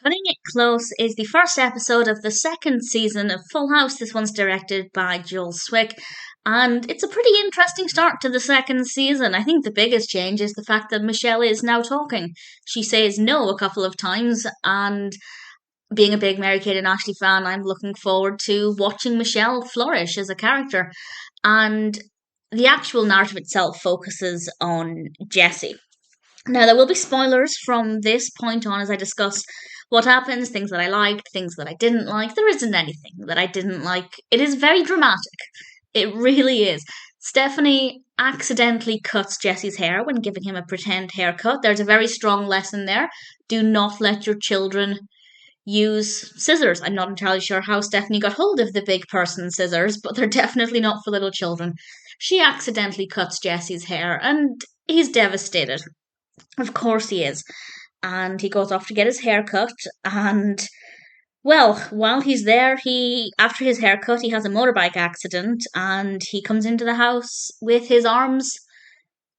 Cutting It Close is the first episode of the second season of Full House. This one's directed by Zwick, and it's a pretty interesting start to the second season. I think the biggest change is the fact that Michelle is now talking. She says no a couple of times, and being a big Mary Kate and Ashley fan, I'm looking forward to watching Michelle flourish as a character. And the actual narrative itself focuses on Jessie. Now, there will be spoilers from this point on as I discuss what happens, things that I liked, things that I didn't like. There isn't anything that I didn't like. It is very dramatic. It really is. Stephanie accidentally cuts Jesse's hair when giving him a pretend haircut. There's a very strong lesson there. Do not let your children use scissors. I'm not entirely sure how Stephanie got hold of the big person scissors, but they're definitely not for little children. She accidentally cuts Jesse's hair, and he's devastated. Of course he is. And he goes off to get his hair cut, and well, while he's there, he after his haircut, he has a motorbike accident, and he comes into the house with his arms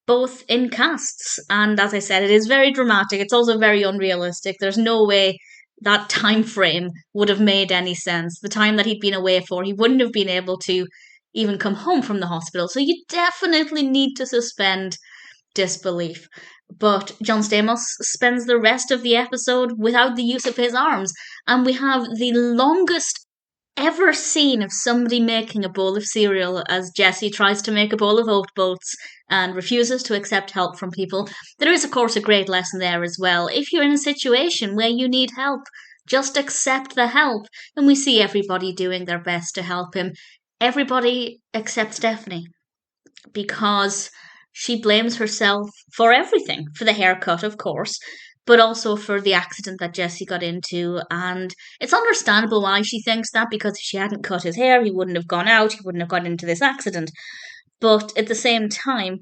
both in casts. And as I said, it is very dramatic. It's also very unrealistic. There's no way that time frame would have made any sense. The time that he'd been away for, he wouldn't have been able to even come home from the hospital. So you definitely need to suspend disbelief. But John Stamos spends the rest of the episode without the use of his arms, and we have the longest ever scene of somebody making a bowl of cereal as Jessie tries to make a bowl of oat boats and refuses to accept help from people. There is, of course, a great lesson there as well. If you're in a situation where you need help, just accept the help. And we see everybody doing their best to help him. Everybody except Stephanie, because she blames herself for everything, for the haircut, of course, but also for the accident that Jessie got into. And it's understandable why she thinks that, because if she hadn't cut his hair, he wouldn't have gone out, he wouldn't have got into this accident. But at the same time,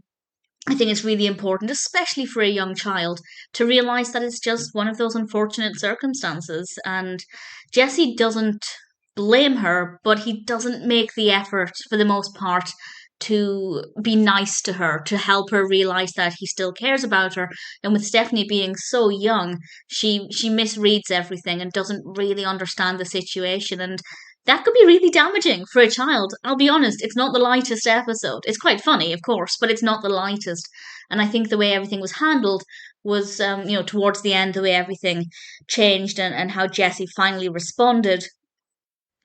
I think it's really important, especially for a young child, to realise that it's just one of those unfortunate circumstances. And Jessie doesn't blame her, but he doesn't make the effort, for the most part, to be nice to her, to help her realize that he still cares about her. And with Stephanie being so young, she misreads everything and doesn't really understand the situation, and that could be really damaging for a child. I'll be honest, it's not the lightest episode. It's quite funny, of course, but it's not the lightest. And I think the way everything was handled was, towards the end, the way everything changed and how Jessie finally responded,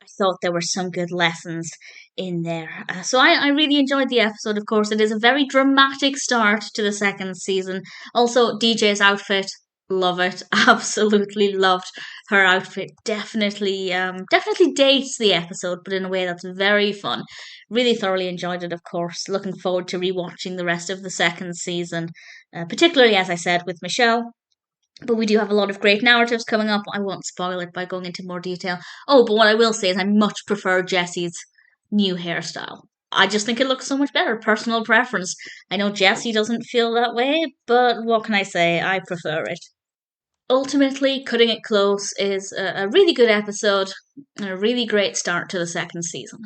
I thought there were some good lessons in there. So I really enjoyed the episode, of course. It is a very dramatic start to the second season. Also, DJ's outfit, love it. Absolutely loved her outfit. Definitely dates the episode, but in a way that's very fun. Really thoroughly enjoyed it, of course. Looking forward to rewatching the rest of the second season, particularly, as I said, with Michelle. But we do have a lot of great narratives coming up. I won't spoil it by going into more detail. Oh, but what I will say is I much prefer Jessie's new hairstyle. I just think it looks so much better. Personal preference. I know Jessie doesn't feel that way, but what can I say? I prefer it. Ultimately, Cutting It Close is a really good episode and a really great start to the second season.